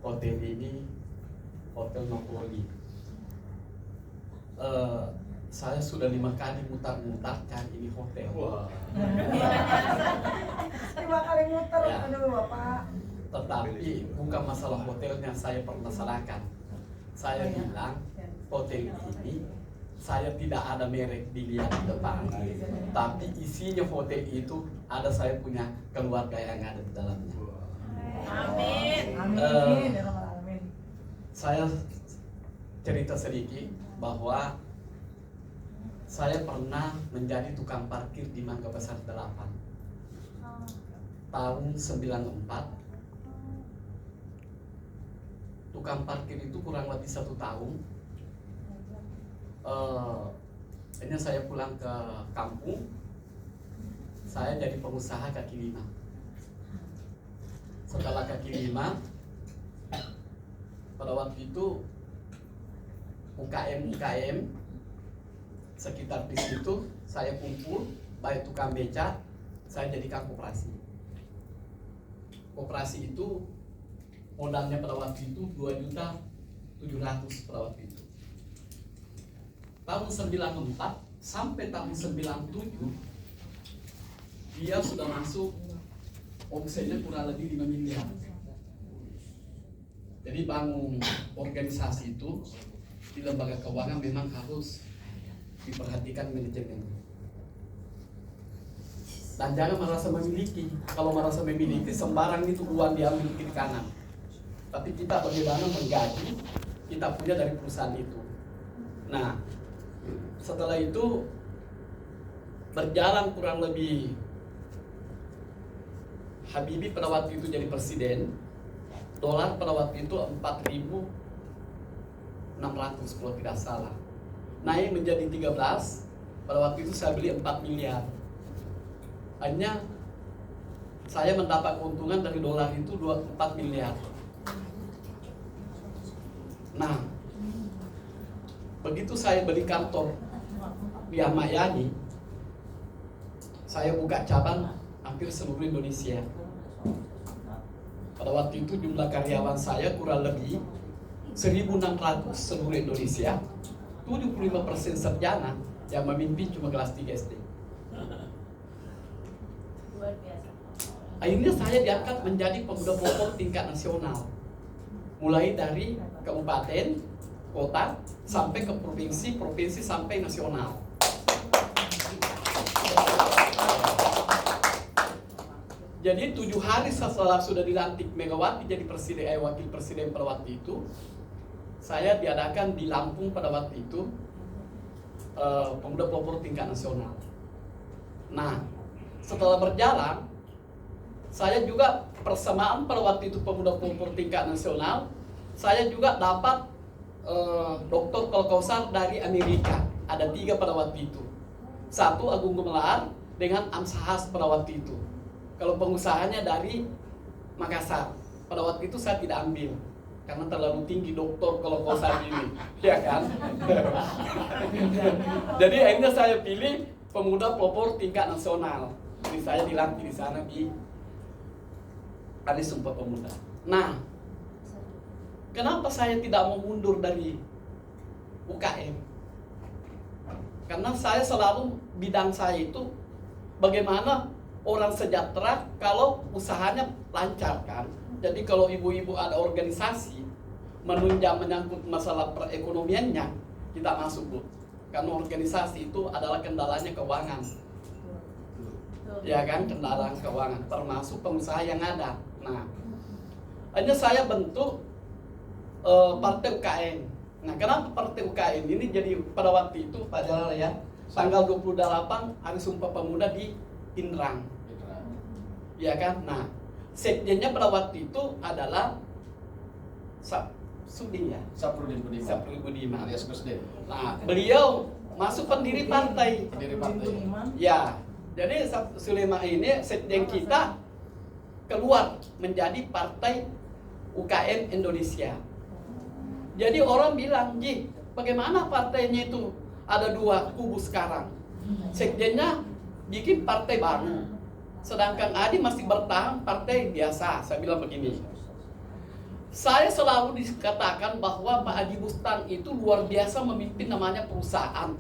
hotel ini Hotel Napoli. Saya sudah 5 kali mutar-mutar cari ini hotel. Wah. 5 kali muter, Ya. aduh Bapak. Tetapi bukan masalah hotelnya saya permasalahkan. Saya bilang hotel ini saya tidak ada merek dilihat di depan, tapi isinya hotel itu ada saya punya keluarga yang ada di dalamnya. Amin. Amin. Ya Rabbal Alamin. Saya cerita sedikit bahwa saya pernah menjadi tukang parkir di Mangga Besar 8 tahun 94. Tukang parkir itu kurang lebih 1 tahun. Ini saya pulang ke kampung, saya jadi pengusaha kaki lima. Setelah kaki lima, pada waktu itu UKM sekitar di situ saya kumpul, baik tukang beca, saya jadikan koperasi. Koperasi itu modalnya pada waktu itu 2.700.000 pada waktu itu. Tahun 94 sampai tahun 97 dia sudah masuk omsetnya kurang lebih 5 miliar. Jadi bangun organisasi itu di lembaga keuangan memang harus diperhatikan manajemen. Dan jangan merasa memiliki. Kalau merasa memiliki sembarang itu uang diambil kiri kanan. Tapi kita bagaimana menggaji kita punya dari perusahaan itu. Nah, setelah itu berjalan kurang lebih, Habibie pada waktu itu jadi presiden, dolar pada waktu itu 4.600 kalau tidak salah, naik menjadi 13. Pada waktu itu saya beli 4 miliar. Hanya saya mendapat keuntungan dari dolar itu 4 miliar. Nah, begitu saya beli kantor di Ahmad Yani, saya buka cabang hampir seluruh Indonesia. Pada waktu itu jumlah karyawan saya kurang lebih 1.600 seluruh Indonesia. 75% sarjana, yang memimpin cuma kelas 3 SD. Luar biasa. Akhirnya saya diangkat menjadi pemuda pelopor tingkat nasional. Mulai dari kabupaten, kota, sampai ke provinsi, provinsi sampai nasional. Jadi 7 hari setelah sudah dilantik Megawati jadi wakil presiden pada waktu itu, saya diadakan di Lampung pada waktu itu pemuda pelopor tingkat nasional. Nah, setelah berjalan, saya juga persamaan pada waktu itu pemuda pelopor tingkat nasional, saya juga dapat Dr. Kolkosar dari Amerika. Ada 3 pada waktu itu. 1 Agung Gumelar dengan Amsahas pada waktu itu. Kalau pengusahanya dari Makassar. Pada waktu itu saya tidak ambil karena terlalu tinggi Dr. Kolkosar ini, ya kan? Jadi akhirnya saya pilih pemuda pelopor tingkat nasional. Jadi saya dilantik di sana di Hari Sumpah Pemuda. Nah, kenapa saya tidak mau mundur dari UKM? Karena saya selalu bidang saya itu bagaimana orang sejahtera kalau usahanya lancar kan. Jadi kalau ibu-ibu ada organisasi menunjang menyangkut masalah perekonomiannya, kita masuk Bu. Karena organisasi itu adalah kendalanya keuangan. Ya kan, kendala keuangan termasuk pengusaha yang ada. Nah, hanya saya bentuk partai UKM. Nah, kenapa partai UKM ini jadi pada waktu itu pada ya tanggal 28 Hari Sumpah Pemuda di Indrang. Ya kan? Nah, sekjennya pada waktu itu adalah Suding ya? Saprudin Budiman. Saprudin Budiman. Alias Gus Dur. Nah, beliau masuk pendiri partai. Pendiri partai. Ya, jadi Sulaiman ini sekjen kita keluar menjadi partai UKM Indonesia. Jadi orang bilang, Ji, bagaimana partainya itu ada 2 kubu sekarang? Sekjennya bikin partai baru, sedangkan Adi masih bertahan partai biasa. Saya bilang begini, Saya selalu dikatakan bahwa Pak Haji Bustan itu luar biasa memimpin namanya perusahaan.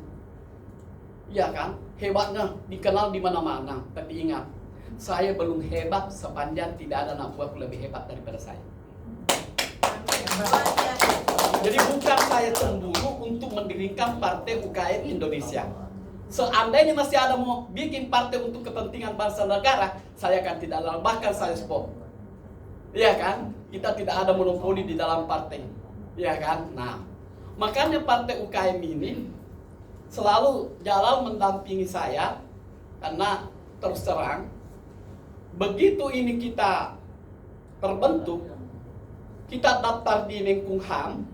Ya kan? Hebatnya dikenal di mana-mana. Tapi ingat, saya belum hebat sepanjang tidak ada anak buahku lebih hebat daripada saya. Jadi bukan saya cemburu untuk mendirikan Partai UKM Indonesia. Seandainya masih ada mau bikin partai untuk kepentingan bangsa negara, saya akan tidak lalu, bahkan saya stop. Iya kan? Kita tidak ada monopoli di dalam partai. Iya kan? Nah, makanya Partai UKM ini selalu jalan mendampingi saya, karena terus terang begitu ini kita terbentuk, kita daftar di Menkumham,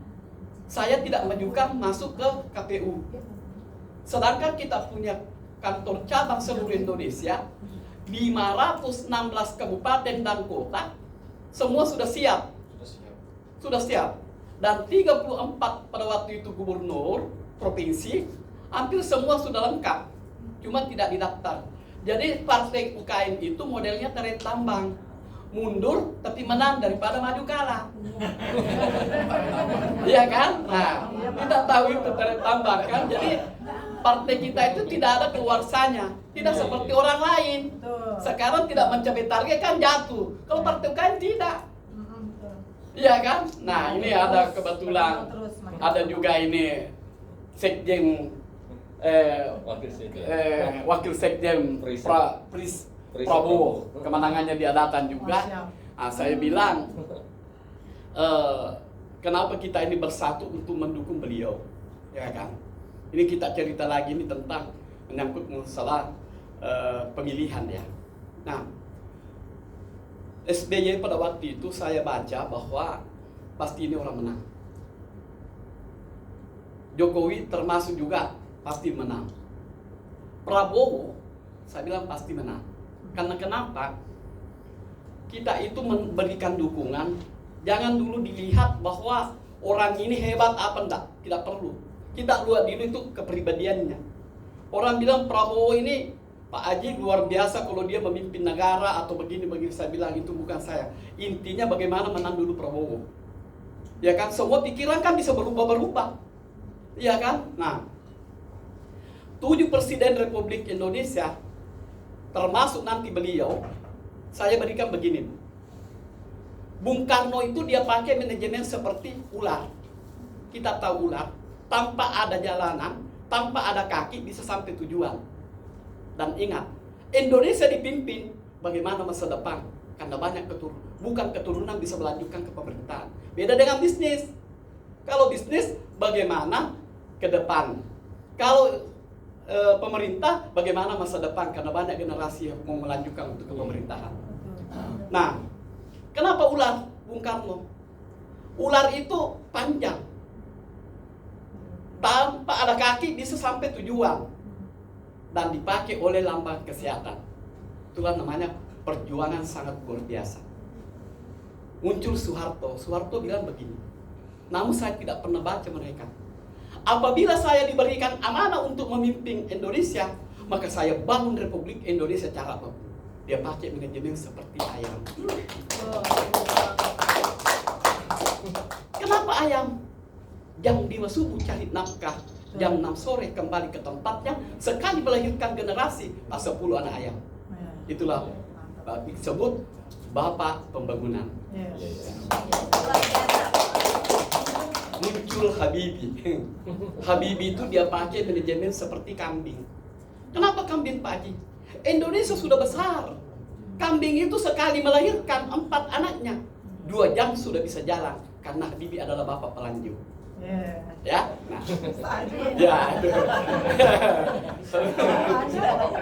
saya tidak mengajukan masuk ke KPU. Sedangkan kita punya kantor cabang seluruh Indonesia, 516 kabupaten dan kota, semua sudah siap. Sudah siap. Dan 34 pada waktu itu gubernur provinsi, hampir semua sudah lengkap. Cuma tidak didaftar. Jadi Partai UKM itu modelnya tarik tambang. Mundur tapi menang daripada maju kalah. Iya kan? Nah, kita tahu itu tarik tambang kan. Jadi partai kita itu tidak ada keluarsanya, tidak seperti orang lain. Sekarang tidak mencapai target kan jatuh. Kalau Partai UKM tidak. Iya kan? Nah, ini ada kebetulan ada juga ini Sekjen Wakil Sekjen Prabowo, kemenangannya diadakan juga. Nah, saya bilang kenapa kita ini bersatu untuk mendukung beliau, ya kan? Ini kita cerita lagi ini tentang menyangkut masalah pemilihan ya. Nah, SBY pada waktu itu saya baca bahwa pasti ini orang menang. Jokowi termasuk juga pasti menang. Prabowo saya bilang pasti menang. Karena kenapa? Kita itu memberikan dukungan, jangan dulu dilihat bahwa orang ini hebat apa enggak, tidak perlu. Kita lihat dulu itu kepribadiannya. Orang bilang Prabowo ini, Pak Haji luar biasa kalau dia memimpin negara atau begini-begini. Saya bilang itu bukan saya. Intinya bagaimana menang dulu Prabowo. Ya kan, semua pikiran kan bisa berubah-berubah. Ya kan? Nah, 7 Presiden Republik Indonesia, termasuk nanti beliau, saya berikan begini. Bung Karno itu dia pakai manajemen seperti ular. Kita tahu ular, tanpa ada jalanan, tanpa ada kaki bisa sampai tujuan. Dan ingat, Indonesia dipimpin bagaimana masa depan, karena banyak keturunan. Bukan keturunan bisa melanjutkan ke pemerintahan. Beda dengan bisnis. Kalau bisnis bagaimana ke depan. Kalau pemerintah bagaimana masa depan, karena banyak generasi yang mau melanjutkan untuk ke pemerintahan. Nah, kenapa ular, Bung Karno? Ular itu panjang, tanpa ada kaki bisa sampai tujuan, dan dipakai oleh lambang kesehatan. Itulah namanya perjuangan sangat luar biasa. Muncul Soeharto bilang begini, namun saya tidak pernah baca mereka. Apabila saya diberikan amanah untuk memimpin Indonesia, maka saya bangun Republik Indonesia cara apapun. Dia pakai manajemen seperti ayam. Kenapa ayam? Jam 5 subuh cari nafkah, jam 6 sore kembali ke tempatnya, sekali melahirkan generasi, pas 10 anak ayam. Itulah disebut Bapak Pembangunan. Muncul Habibie. Habibie itu dia pakai manajemen seperti kambing. Kenapa kambing, Pak Haji? Indonesia sudah besar. Kambing itu sekali melahirkan 4 anaknya, 2 jam sudah bisa jalan, karena Habibie adalah bapak pelanjut. Ya, nah, ya,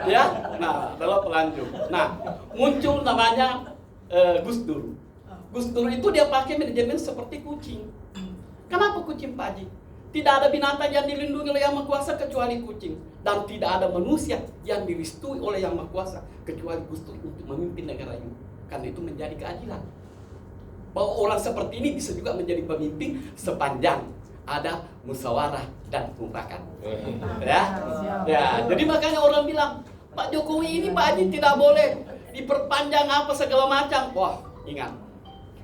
ya, nah, adalah pelanjut. Nah, muncul namanya Gus Dur. Gus Dur itu dia pakai manajemen seperti kucing. Kenapa kucing, Pak Haji? Tidak ada binatang yang dilindungi oleh Yang Maha Kuasa kecuali kucing, dan tidak ada manusia yang direstui oleh Yang Maha Kuasa kecuali Gus Dur untuk memimpin negara ini. Karena itu menjadi keadilan. Bahwa orang seperti ini bisa juga menjadi pemimpin sepanjang ada musyawarah dan mufakat. Ya, jadi makanya orang bilang Pak Jokowi ini, Pak Haji, tidak boleh diperpanjang apa segala macam. Wah, ingat,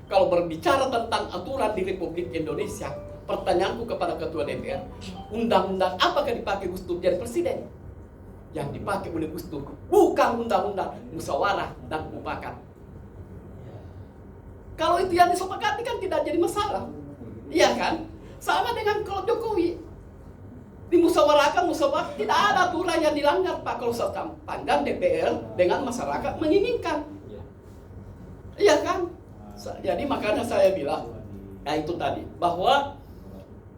kalau berbicara tentang aturan di Republik Indonesia, pertanyaanku kepada Ketua DPR, undang-undang apakah dipakai Gus Dur jadi presiden? Yang dipakai oleh Gus Dur bukan undang-undang musyawarah dan mufakat. Kalau itu yang disepakati kan tidak jadi masalah, iya kan? Sama dengan kalau Jokowi dimusyawarahkan, musyawarah tidak ada aturan yang dilanggar Pak, kalau sepanjang DPR dengan masyarakat menginginkan, iya kan? Jadi makanya saya bilang, ya itu tadi bahwa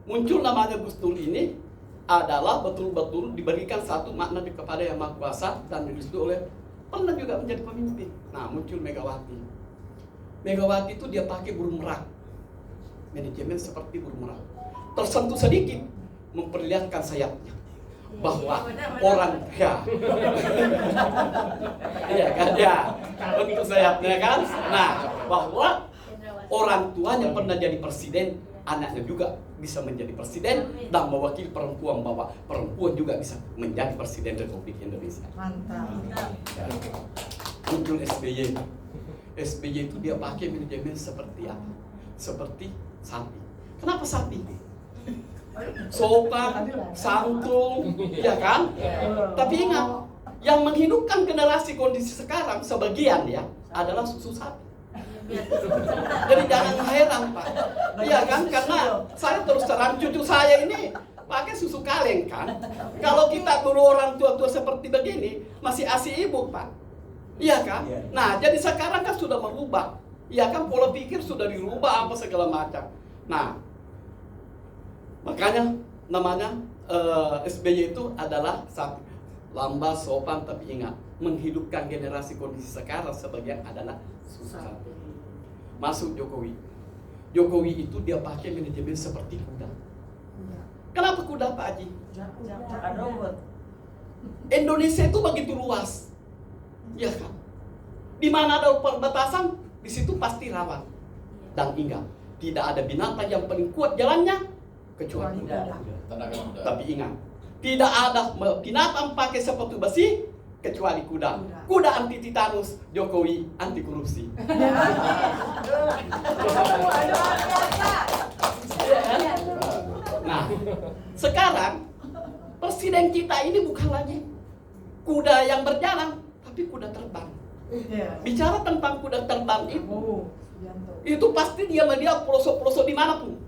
muncul namanya Gus Dur ini adalah betul-betul diberikan satu makna kepada Yang Maha Kuasa dan direstui oleh pernah juga menjadi pemimpin. Nah, muncul Megawati. Megawati itu dia pakai burung merak, manajemen seperti burung merak, tersentuh sedikit memperlihatkan sayapnya bahwa orang ya iya kan ya bentuk sayapnya kan. Nah, bahwa orang tuanya pernah jadi presiden, anaknya juga bisa menjadi presiden dan mewakili perempuan, bahwa perempuan juga bisa menjadi presiden Republik Indonesia. Mantap. Ya. Muncul SBY. SBY itu dia pakai manajemen seperti apa? Seperti sapi. Kenapa sapi? Sopan, santun, ya kan? Tapi ingat, yang menghidupkan generasi kondisi sekarang sebagian ya adalah susu sapi. Jadi jangan heran Pak, iya kan? Karena saya terus terang, cucu saya ini pakai susu kaleng kan. Kalau kita dulu orang tua-tua seperti begini masih ASI ibu Pak, iya kan? Nah jadi sekarang kan sudah merubah, iya kan? Pola pikir sudah dirubah apa segala macam. Nah makanya namanya SBY itu adalah sapi, lambat, sopan, tapi ingat menghidupkan generasi kondisi sekarang sebagian adalah susu sapi. Masuk Jokowi. Jokowi itu dia pakai manajemen seperti kuda. Kenapa kuda Pak Haji? Indonesia itu begitu luas, ya kan? Di mana ada perbatasan, di situ pasti rawan. Dan ingat, tidak ada binatang yang paling kuat jalannya kecuali kuda. Tapi ingat, tidak ada binatang pakai sepatu besi kecuali kuda. Kuda anti titanus, Jokowi anti korupsi. Nah, sekarang presiden kita ini bukan lagi kuda yang berjalan, tapi kuda terbang. Bicara tentang kuda terbang itu pasti dia melihat pelosok-pelosok dimanapun.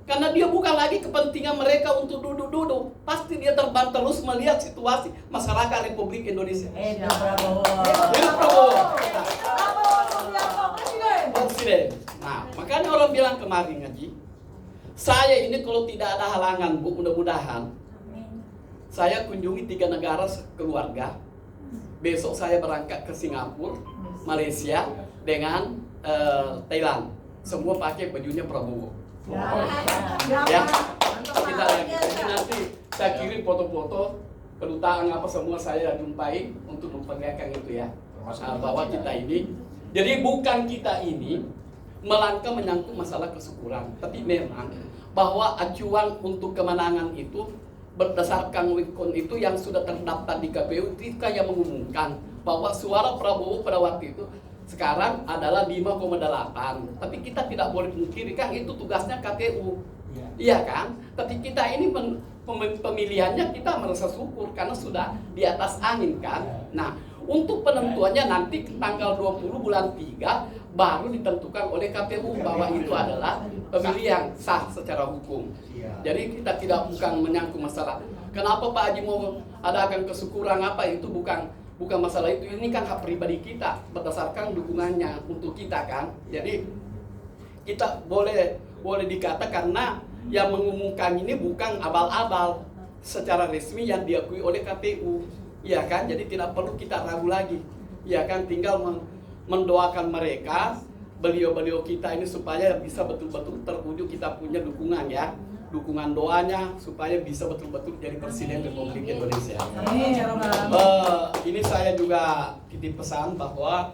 Karena dia bukan lagi kepentingan mereka untuk duduk-duduk, pasti dia terbang terus melihat situasi masyarakat Republik Indonesia. Presiden. Nah, makanya orang bilang kemarin Haji, saya ini kalau tidak ada halangan Bu, mudah-mudahan saya kunjungi 3 negara keluarga. Besok saya berangkat ke Singapura, Malaysia, dengan Thailand. Semua pakai bajunya Prabowo. Ya, kita lihat. Jadi nanti saya kirim foto-foto kedutaan apa semua saya jumpai untuk memperlihatkan itu ya. Bahwa kita ini, jadi bukan kita ini melangkah menyangkut masalah kesyukuran, tapi memang bahwa acuan untuk kemenangan itu berdasarkan wikon itu yang sudah terdaftar di KPU ketika yang mengumumkan bahwa suara Prabowo pada waktu itu sekarang adalah 5,8. Tapi kita tidak boleh mungkiri kan itu tugasnya KPU. Iya kan? Tapi kita ini pemilihannya kita merasa syukur karena sudah di atas angin kan. Nah, untuk penentuannya nanti tanggal 20 bulan 3 baru ditentukan oleh KPU bahwa itu adalah pemilih yang sah secara hukum. Jadi kita tidak bukan menyangkut masalah kenapa Pak Haji mau adakan kesyukuran apa, itu bukan masalah itu. Ini kan hak pribadi kita berdasarkan dukungannya untuk kita kan. Jadi kita boleh dikata karena yang mengumumkan ini bukan abal-abal secara resmi yang diakui oleh KPU, ya kan. Jadi tidak perlu kita ragu lagi, ya kan. Tinggal mendoakan mereka, beliau-beliau kita ini supaya bisa betul-betul terwujud kita punya dukungan ya. Dukungan doanya supaya bisa betul-betul jadi Presiden Republik Indonesia. Ini saya juga titip pesan bahwa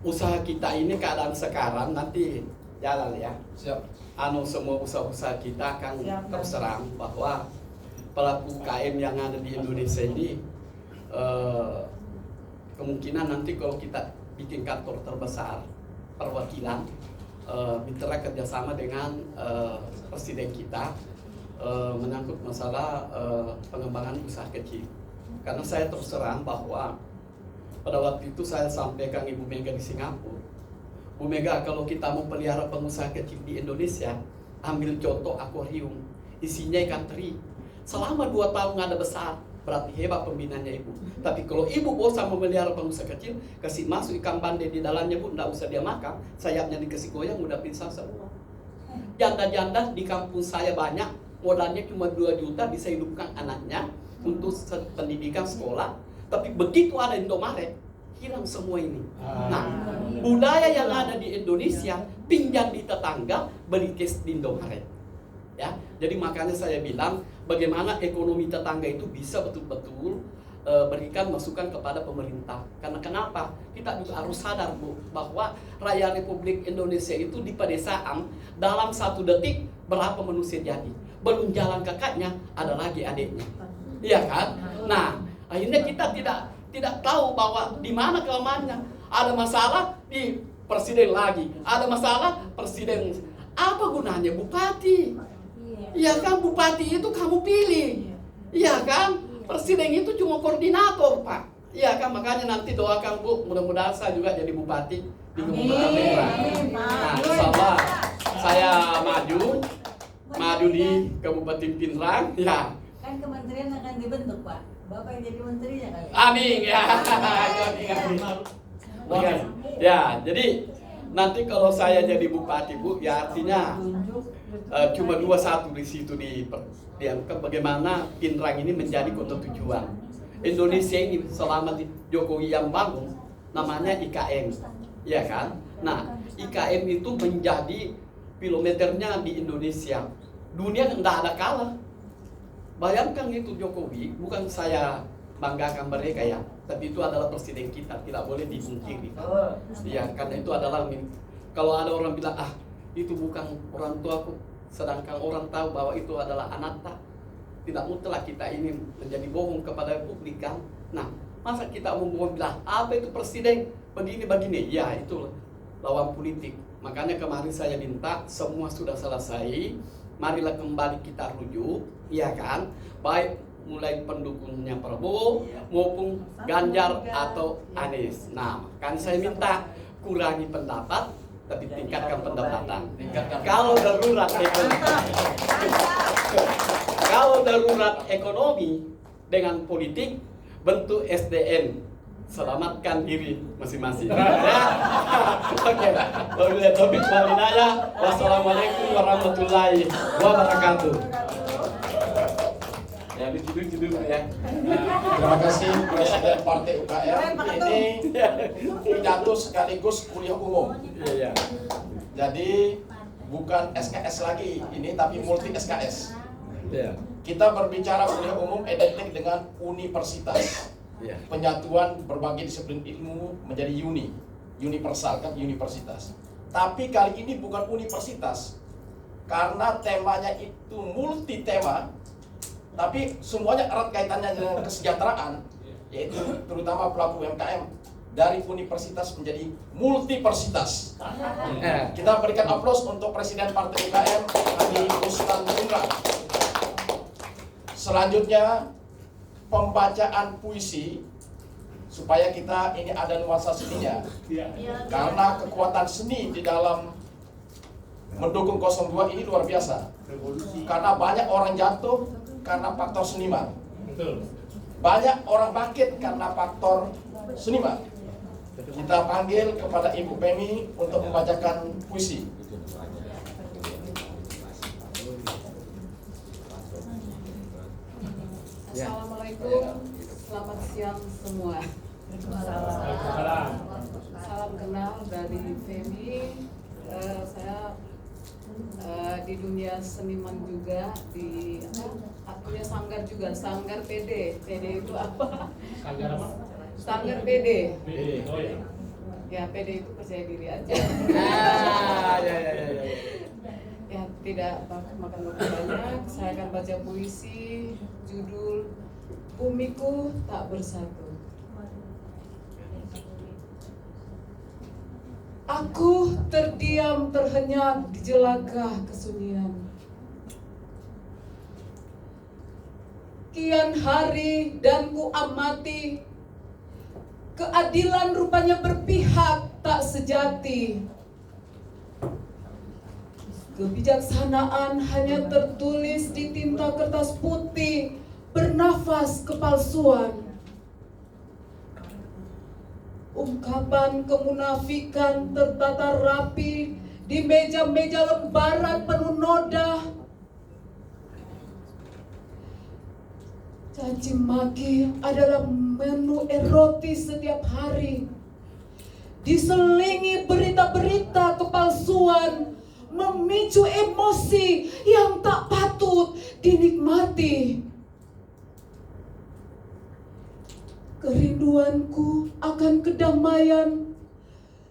usaha kita ini keadaan sekarang nanti jalan ya. Siap. Semua usaha-usaha kita akan terserang bahwa pelaku UKM yang ada di Indonesia ini kemungkinan nanti kalau kita bikin kantor terbesar perwakilan, mitra kerjasama dengan presiden kita menyangkut masalah pengembangan usaha kecil. Karena saya terus terang bahwa pada waktu itu saya sampaikan Ibu Mega di Singapura, Bu Mega, kalau kita mau pelihara pengusaha kecil di Indonesia, ambil contoh akuarium, isinya ikan teri. Selama 2 tahun nggak ada besar, berarti hebat pembinanya Ibu. Tapi kalau Ibu bosan memelihara pengusaha kecil, kasih masuk ikan bandeng di dalamnya Bu, nggak usah dia makan, sayapnya dikasih goyang, udah pingsan semua. Janda-janda di kampung saya banyak, modalnya cuma 2 juta bisa hidupkan anaknya untuk pendidikan sekolah. Tapi begitu ada Indomaret, hilang semua ini. Nah, budaya yang ada di Indonesia, pinjam di tetangga, beli cash di Indomaret. Ya, jadi makanya saya bilang bagaimana ekonomi tetangga itu bisa betul-betul berikan masukan kepada pemerintah. Karena kenapa? Kita juga harus sadar Bu, bahwa rakyat Republik Indonesia itu di pedesaan dalam 1 detik berapa manusia jadi. Belum jalan kakaknya, ada lagi adiknya. Iya kan? Nah, akhirnya kita tidak tahu bahwa di mana kelemahannya. Ada masalah di presiden lagi, ada masalah presiden. Apa gunanya bupati? Iya kan, bupati itu kamu pilih. Iya kan? Presiden itu cuma koordinator, Pak. Iya kan, makanya nanti doakan Bu, mudah-mudahan saya juga jadi bupati di Kabupaten Tangerang. Nah, insyaallah saya maju di Kabupaten Pinrang, ya. Kan kementerian akan dibentuk, Pak. Bapak yang jadi menterinya kali. Amin ya. Oke. Ya, jadi nanti kalau saya jadi bupati Bu, ya artinya cuma 2-1 di situ dianggap bagaimana Pinrang ini menjadi kota tujuan. Indonesia ini selama Jokowi yang bangun namanya IKM, ya kan? Nah, IKM itu menjadi kilometernya di Indonesia. Dunia tidak ada kalah. Bayangkan itu Jokowi, bukan saya banggakan mereka ya, tapi itu adalah presiden kita, tidak boleh dipungkiri. Ya, karena itu adalah kalau ada orang bilang itu bukan orang tuaku, sedangkan orang tahu bahwa itu adalah anak, tidak mutlak kita ini menjadi bohong kepada publik kan. Nah, masa kita mau bilang apa itu presiden begini, ya itu lawan politik. Makanya kemarin saya minta semua sudah selesai, marilah kembali kita rujuk, ya kan, baik mulai pendukungnya Prabowo maupun Ganjar atau Anies. Nah, kan saya minta kurangi pendapat tapi tingkatkan pendapatan. Kalau darurat ekonomi dengan politik, bentuk SDM, selamatkan diri masing-masing. Ya. Oke. Wabillahi taufiq wal hidayah. Wassalamualaikum warahmatullahi wabarakatuh. Ya, tidur ya. Terima kasih Presiden Partai UKM. Ini pidato sekaligus kuliah umum. Iya. Jadi bukan SKS lagi ini, tapi multi SKS. Iya. Kita berbicara kuliah umum identik dengan universitas. Iya. Penyatuan berbagai disiplin ilmu menjadi universal kan, universitas. Tapi kali ini bukan universitas, karena temanya itu multi tema. Tapi semuanya erat kaitannya dengan kesejahteraan, yaitu terutama pelaku UMKM dari universitas menjadi multiversitas. Kita berikan aplaus untuk Presiden Partai UKM, Haji Ruslan Pinrang. Selanjutnya pembacaan puisi, supaya kita ini ada nuansa seninya. Karena kekuatan seni di dalam mendukung 02 ini luar biasa. Karena banyak orang jatuh karena faktor seniman. Banyak orang bangkit karena faktor seniman. Kita panggil kepada Ibu Pemi untuk membacakan puisi. Assalamualaikum, selamat siang semua. Salam kenal dari Femi. Saya di dunia seniman juga, di punya sanggar juga, sanggar PD. PD itu apa? Sanggar apa? Sanggar PD. PD. Oh ya. Ya, PD itu percaya diri aja. Ya. Ya, tidak makan waktu banyak. Saya akan baca puisi judul Bumiku Tak Bersatu. Aku terdiam terhenyak di jelagah kesunyian. Kian hari dan ku amati, keadilan rupanya berpihak tak sejati. Kebijaksanaan hanya tertulis di tinta kertas putih, bernafas kepalsuan. Ungkapan kemunafikan tertata rapi di meja-meja lembaran penuh noda. Caci maki adalah menu erotis setiap hari. Diselingi berita-berita kepalsuan, memicu emosi yang tak patut dinikmati. Kerinduanku akan kedamaian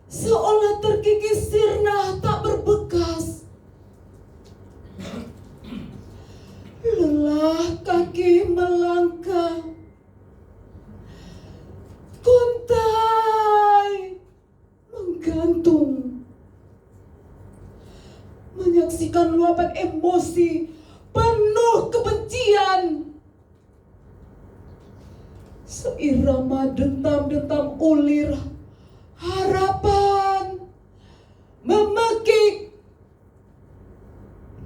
seolah terkikis sirna tak berbekas. Lelah kaki melangkah, kontai menggantung, menyaksikan luapan emosi penuh kebencian. Seirama dentam-dentam ulir harapan memekik,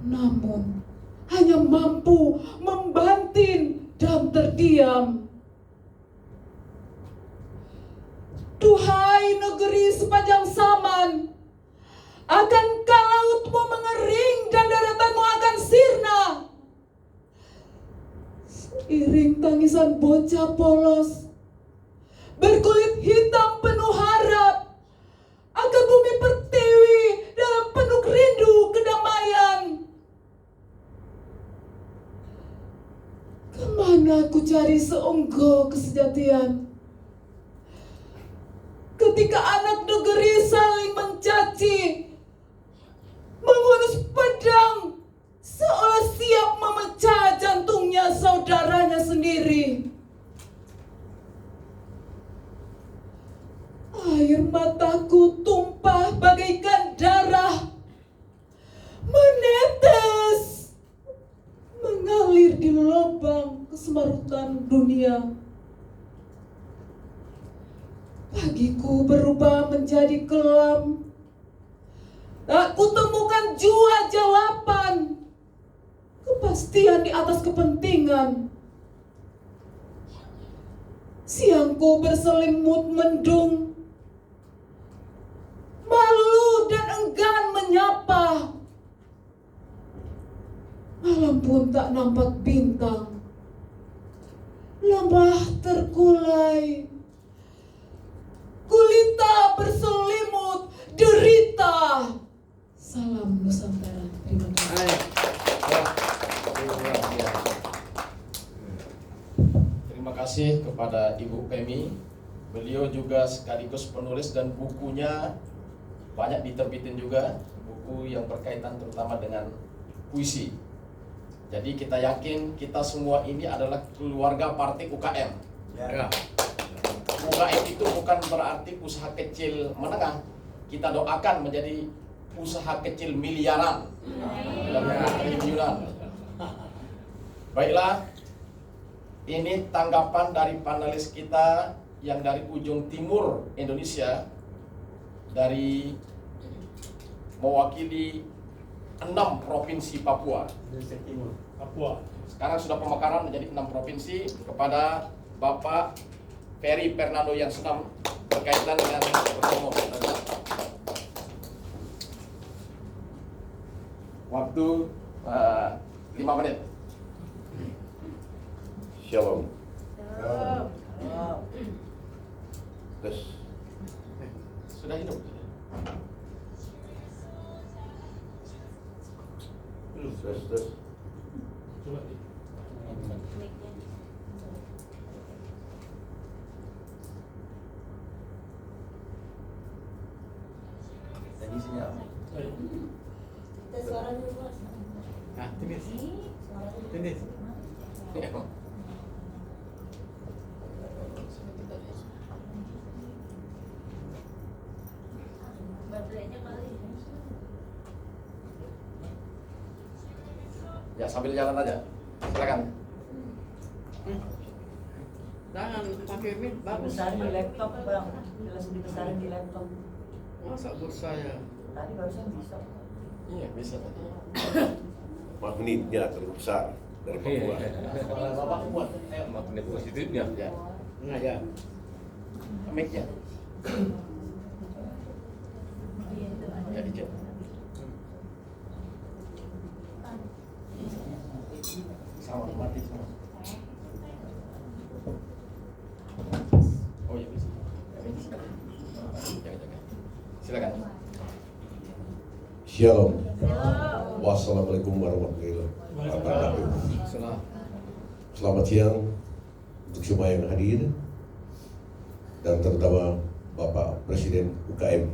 namun hanya mampu membanting dan terdiam. Duhai negeri sepanjang zaman, akankah lautmu mengering dan daratanmu akan sirna? Seiring tangisan bocah polos berkulit hitam penuh harap akan bumi pertiwi dalam penuh rindu kedamaian. Kemana ku cari seonggok kesejatian ketika anak negeri saling mencaci, menghunus pedang seolah siap memecah jantungnya saudaranya sendiri. Air mataku tumpah bagaikan darah, menetes, mengalir di lubang kesemarutan dunia. Pagiku berubah menjadi kelam, tak kutemukan jua jawaban, kepastian di atas kepentingan. Siangku berselimut mendung, malu dan enggan menyapa. Malam pun tak nampak bintang, lemah terkulai, gulita berselimut derita. Salam Nusantara. Terima kasih. Terima kasih kepada Ibu Pemi. Beliau juga sekaligus penulis dan bukunya banyak diterbitin juga, buku yang berkaitan terutama dengan puisi. Jadi kita yakin kita semua ini adalah keluarga partai UKM. Ya. UKM itu bukan berarti usaha kecil menengah. Kita doakan menjadi usaha kecil miliaran dan triliunan. Baiklah, ini tanggapan dari panelis kita yang dari ujung timur Indonesia, dari mewakili 6 provinsi Papua. Papua. Sekarang sudah pemekaran menjadi 6 provinsi, kepada Bapak Ferry Fernando yang sedang berkaitan dengan bertemu. Waktu 5 menit. Shalom. Tes. Sudah hidup. Tes. Coba di. Tadi sinyal. Kita suara dulu. Nah, tulis. Suara dulu. Tulis. Baterainya kali. Ya sambil jalan aja. Silakan. Jangan pakai mic, bagus. Besarin di laptop bang, langsung dibesarin di laptop. Masa buat saya? Tadi barusan bisa. Iya bisa tadi. Magnetnya terlalu besar dari Papua. Kalau Bapak buat, ayo. Magnet positifnya. Ya. Nah ya. Mic-nya. Ya dicek. Sama mati sama. Oh iya bisa. Jaga-jaga. Silakan. Shalom. Wassalamualaikum warahmatullahi wabarakatuh. Salam. Selamat siang untuk semua yang hadir dan terutama Bapak Presiden UKM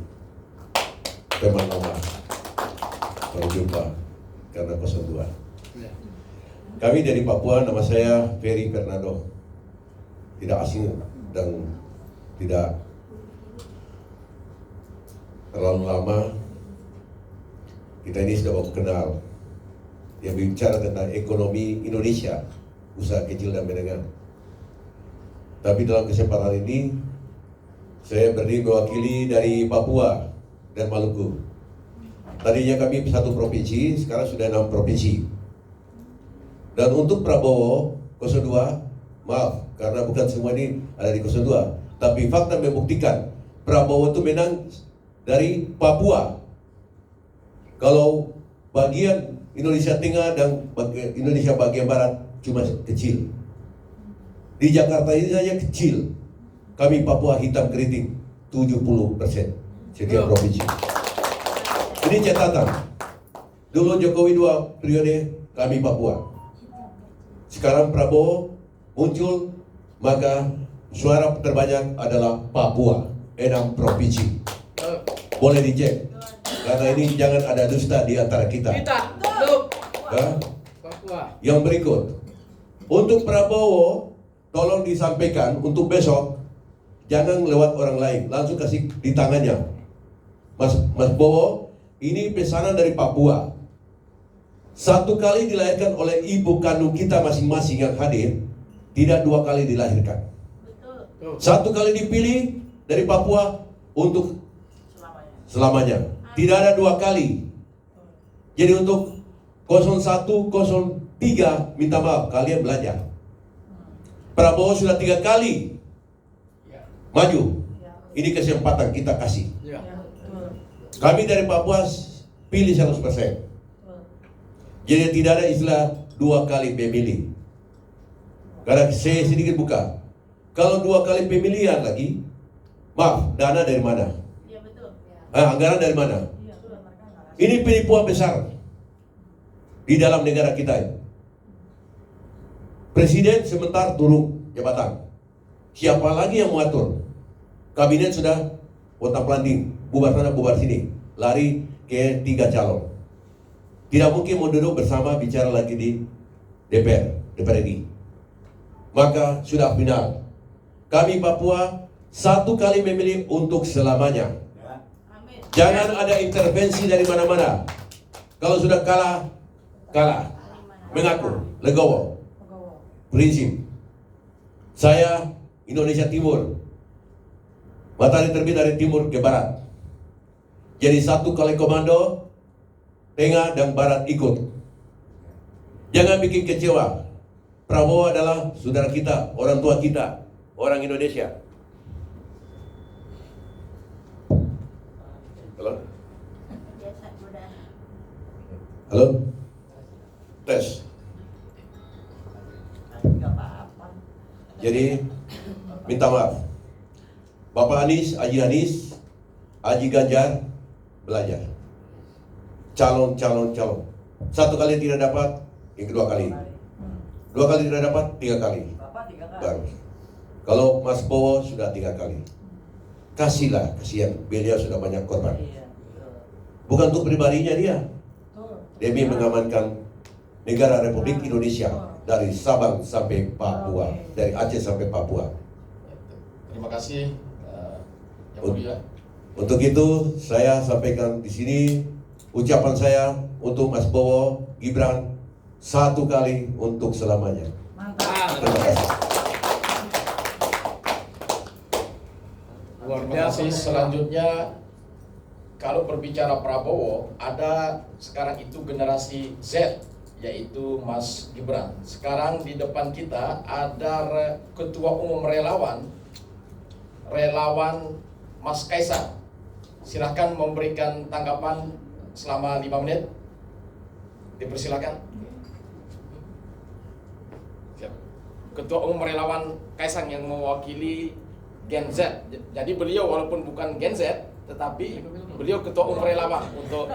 teman lama berjumpa karena 02. Ya. Kami dari Papua, nama saya Ferry Fernando. Tidak asing dan tidak terlalu lama. Kita ini sudah baku kenal. Yang bicara tentang ekonomi Indonesia, usaha kecil dan menengah. Tapi dalam kesempatan ini, saya berdiri mewakili dari Papua dan Maluku. Tadinya kami satu provinsi, sekarang sudah 6 provinsi. Dan untuk Prabowo 02, maaf, karena bukan semua ini ada di 02. Tapi fakta membuktikan Prabowo itu menang dari Papua. Kalau bagian Indonesia Tengah dan Indonesia bagian Barat cuma kecil. Di Jakarta ini saja kecil. Kami Papua hitam keriting 70% setiap provinsi. Ini catatan. Dulu Jokowi 2 periode, kami Papua. Sekarang Prabowo muncul, maka suara terbanyak adalah Papua, 6 provinsi. Boleh dicek. Karena ini jangan ada dusta di antara kita. Kita, Duk. Hah? Papua. Yang berikut, untuk Prabowo tolong disampaikan untuk besok jangan lewat orang lain, langsung kasih di tangannya. Mas Bowo, ini pesanan dari Papua. Satu kali dilahirkan oleh ibu kandung kita masing-masing yang hadir, tidak 2 kali dilahirkan. Betul. Satu kali dipilih dari Papua untuk selamanya. Tidak ada 2 kali. Jadi untuk 01, 03 minta maaf, kalian belajar. Prabowo sudah 3 kali maju. Ini kesempatan kita kasih. Ya. Kami dari Papua pilih 100%. Jadi tidak ada istilah 2 kali pemilih. Karena saya sedikit buka. Kalau 2 kali pemilihan lagi, maaf, dana dari mana? Iya betul. Anggaran dari mana? Ini penipuan besar di dalam negara kita. Presiden sebentar turun jabatan. Siapa lagi yang mengatur? Kabinet sudah pontang-panting, bubar sana, bubar sini, lari ke 3 calon. Tidak mungkin mau duduk bersama bicara lagi di DPR RI. Maka sudah final. Kami Papua 1 kali memilih untuk selamanya. Amin. Jangan ada intervensi dari mana-mana. Kalau sudah kalah, kalah. Mengaku, legowo. Prinsip. Saya Indonesia Timur. Matahari terbit dari timur ke barat. Jadi 1 kali komando, tengah dan barat ikut. Jangan bikin kecewa. Prabowo adalah saudara kita, orang tua kita, orang Indonesia. Halo? Biasa udah. Halo? Tes. Jadi minta maaf. Bapak Anies, Haji Ganjar belajar. Calon. 1 kali tidak dapat, yang kedua kali. 2 kali tidak dapat, 3 kali. Baru. Kalau Mas Bowo sudah 3 kali. Kasihlah, kasihan. Beliau sudah banyak korban. Bukan untuk pribadinya dia. Demi mengamankan negara Republik Indonesia dari Sabang sampai Papua, dari Aceh sampai Papua. Terima kasih Yang Mulia. Untuk itu saya sampaikan di sini ucapan saya untuk Mas Bowo Gibran satu kali untuk selamanya. Mantap. Terima kasih. Luar biasa. Selanjutnya, kalau berbicara Prabowo, ada sekarang itu generasi Z, yaitu Mas Gibran. Sekarang di depan kita ada Ketua Umum Relawan Mas Kaisang. Silahkan memberikan tanggapan selama 5 menit. Dipersilakan. Siap. Ketua Umum Relawan Kaisang yang mewakili Gen Z. Jadi beliau walaupun bukan Gen Z, tetapi beliau Ketua Umum Relawan untuk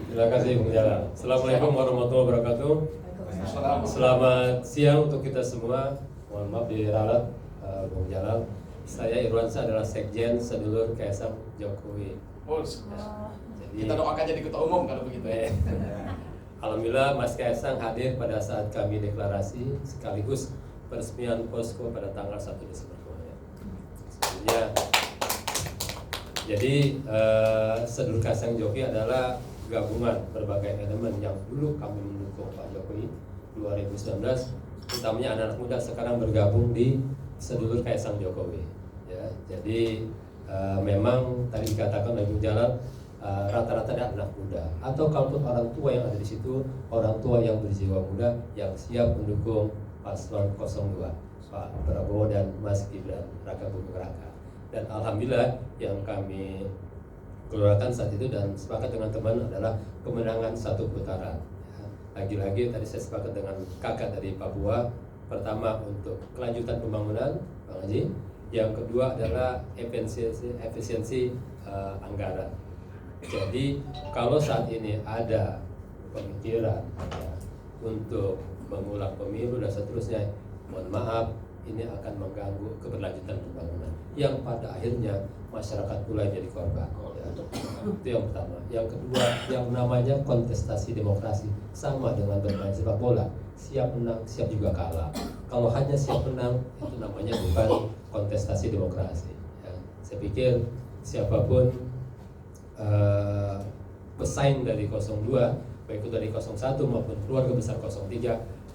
Terima kasih Bung Jalal. Assalamualaikum warahmatullahi wabarakatuh. Selamat siang untuk kita semua. Mohon maaf diralat Bung Jalal. Saya Irwansyah adalah Sekjen Sedulur Kaisang Jokowi. Oh, Jadi, kita doakan jadi Ketua Umum kalau begitu. Alhamdulillah Mas Kaisang hadir pada saat kami deklarasi sekaligus peresmian posko pada tanggal 1 Desember kemarin. Sebelumnya, jadi Sedulur Kaisang Jokowi adalah gabungan berbagai elemen yang dulu kami mendukung Pak Jokowi 2019, utamanya anak-anak muda sekarang bergabung di Sedulur Kaisang Jokowi. Ya, jadi memang tadi dikatakan oleh Bung Jalal rata-rata ada anak muda atau kalaupun orang tua yang ada di situ, orang tua yang berjiwa muda yang siap mendukung paslon 02 Pak Prabowo dan Mas Gibran Raka Buming Raka. Dan alhamdulillah yang kami keluarkan saat itu dan sepakat dengan teman adalah kemenangan satu putaran. Ya, lagi-lagi tadi saya sepakat dengan kakak dari Papua. Pertama untuk kelanjutan pembangunan, Bang Haji. Yang kedua adalah efisiensi anggaran. Jadi kalau saat ini ada pemikiran ya, untuk mengulang pemilu dan seterusnya, mohon maaf, ini akan mengganggu keberlanjutan pembangunan yang pada akhirnya masyarakat pula jadi korban. Ya. Itu yang pertama. Yang kedua, yang namanya kontestasi demokrasi sama dengan bermain sepak bola, siap menang, siap juga kalah. Kalau hanya siap menang, itu namanya bukan kontestasi demokrasi. Ya. Saya pikir siapapun pesaing dari 02, baik itu dari 01 maupun keluarga besar 03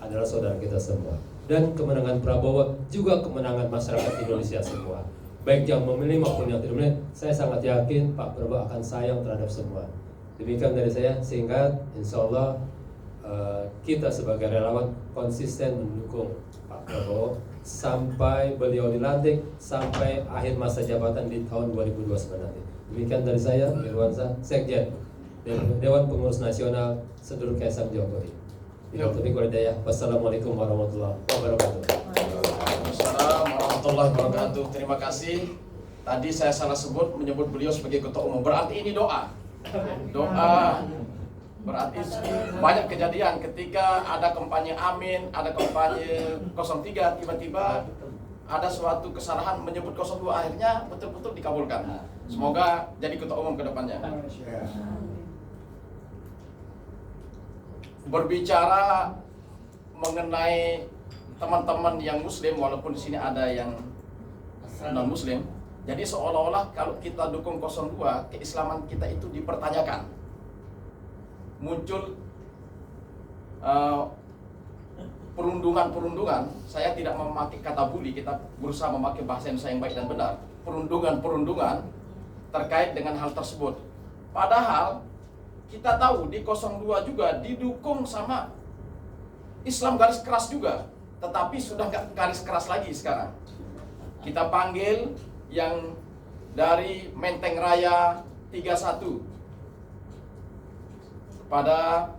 adalah saudara kita semua. Dan kemenangan Prabowo juga kemenangan masyarakat Indonesia semua. Baik yang memilih maupun yang tidak memilih, saya sangat yakin Pak Prabowo akan sayang terhadap semua. Demikian dari saya, sehingga insya Allah kita sebagai relawan konsisten mendukung Pak Prabowo sampai beliau dilantik, sampai akhir masa jabatan di tahun 2029 nanti. Demikian dari saya, Irwansyah, Sekjen Dewan Pengurus Nasional Sedulur Kaisang Jokowi. Wassalamualaikum warahmatullahi wabarakatuh. Waalaikumsalam warahmatullahi wabarakatuh. Terima kasih. Tadi saya salah menyebut beliau sebagai ketua umum. Berarti ini doa. Doa. Berarti banyak kejadian ketika ada kampanye Amin, ada kampanye 03, tiba-tiba ada suatu kesalahan menyebut 02, akhirnya betul-betul dikabulkan. Semoga jadi ketua umum ke depannya. Berbicara mengenai teman-teman yang muslim, walaupun di sini ada yang non muslim, jadi seolah-olah kalau kita dukung 02, keislaman kita itu dipertanyakan. Muncul perundungan-perundungan. Saya tidak memakai kata bully, kita berusaha memakai bahasa Indonesia yang baik dan benar. Perundungan-perundungan terkait dengan hal tersebut. Padahal kita tahu di 02 juga didukung sama Islam garis keras juga, tetapi sudah nggak garis keras lagi sekarang. Kita panggil yang dari Menteng Raya 31 pada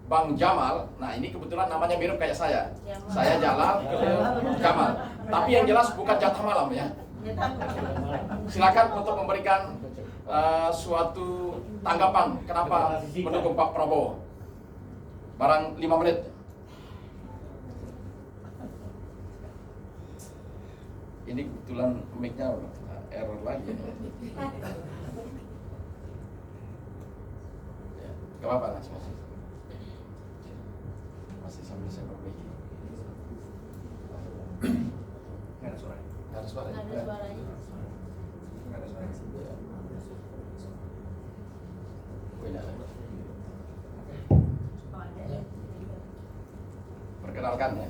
Bang Jamal. Nah ini kebetulan namanya mirip kayak saya. Saya Jalal, Jamal. Tapi yang jelas bukan jatah malam ya. Silakan untuk memberikan suatu tanggapan kenapa mendukung Pak Prabowo. Barang 5 menit. Ini kebetulan mic-nya error lagi. Ya, gak apa-apa, masih sambil saya perbaiki. Nggak ada suara. Nggak ada suaranya. Nggak ada suara. Oh, ini ada. Oh, ada. Perkenalkan ya.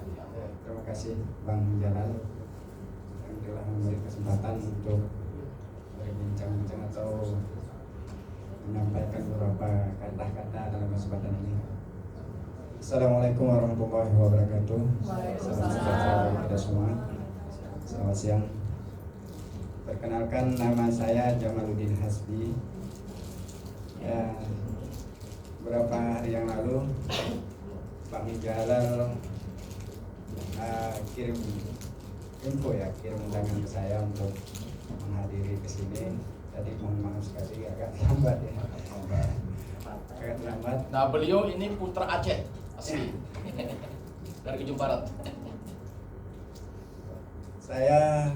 Terima kasih Bang Jalal yang telah memberi kesempatan untuk berbincang-bincang atau menyampaikan beberapa kata-kata dalam kesempatan ini. Assalamualaikum warahmatullahi wabarakatuh. Salam sejahtera bagi kita semua. Selamat siang. Perkenalkan, nama saya Jamaluddin Hasbi. Ya, beberapa hari yang lalu Bang Jalal kirim info ya, kirim undangan ke saya untuk menghadiri ke sini. Tadi mohon maaf sekali agak terlambat ya. Agak terlambat. Nah, beliau ini putra Aceh asli dari ujung barat. Saya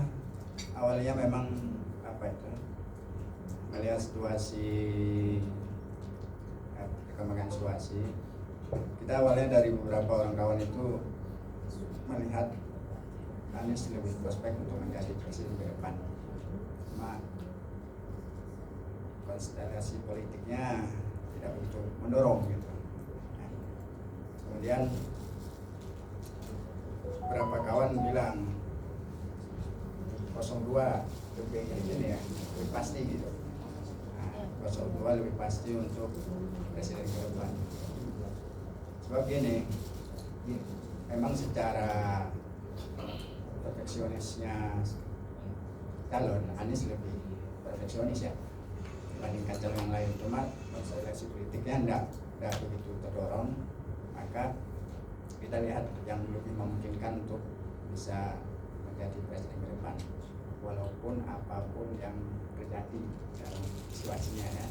awalnya memang melihat situasi, perkembangan situasi. Kita awalnya dari beberapa orang kawan itu melihat Anies lebih prospek untuk menjadi presiden ke depan. Cuma konstelasi politiknya tidak begitu mendorong gitu. Nah, kemudian beberapa kawan bilang 02 lebih ini ya, lebih pasti gitu. Nah, 02 lebih pasti untuk presiden ke depan. Sebab gini, memang secara perfeksionisnya calon Anies lebih perfeksionis ya dibandingkan calon yang lain. Cuma seleksi politiknya tidak begitu terdorong, maka kita lihat yang lebih memungkinkan untuk bisa menjadi presiden ke depan, walaupun apapun yang terjadi dalam situasinya ya,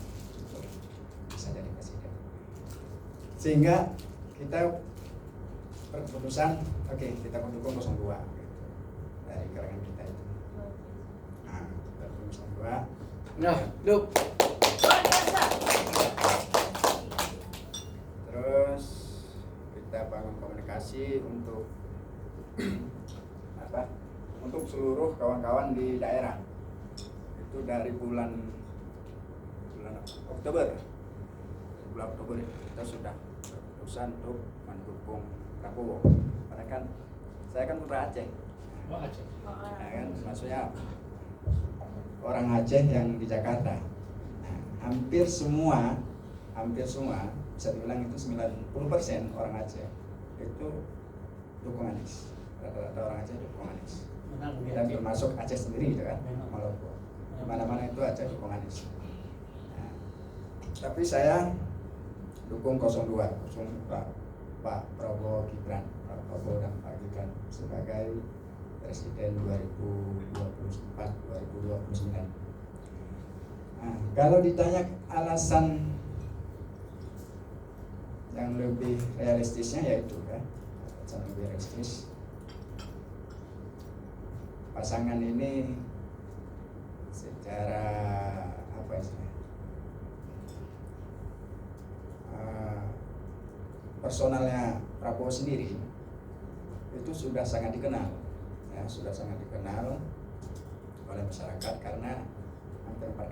untuk bisa jadi presiden. Sehingga kita berkeputusan, oke, kita mendukung 02 gitu, dari kalangan kita itu. Nah, kita mendukung 02. Nah, Duk. Luar biasa. Terus kita bangun komunikasi untuk untuk seluruh kawan-kawan di daerah. Itu dari bulan Oktober. Bulan Oktober kita sudah berkeputusan untuk mendukung Prabowo. Karena kan saya kan putra Aceh. Oh, Aceh. Nah, kan maksudnya orang Aceh yang di Jakarta. Nah, hampir semua bisa dibilang itu 90% orang Aceh itu dukung Anies. Rata-rata orang Aceh dukung Anies. Dan termasuk Aceh sendiri gitu kan, Maluku. Mana-mana itu Aceh dukung Anies. Nah, tapi saya dukung 02, Pak Prabowo Gibran, Pak Prabowo dan Pak Gibran sebagai Presiden 2024-2029. Nah, kalau ditanya alasan yang lebih realistisnya yaitu alasan lebih realistis, pasangan ini secara personalnya Prabowo sendiri itu sudah sangat dikenal, ya, sudah sangat dikenal oleh masyarakat karena hampir 4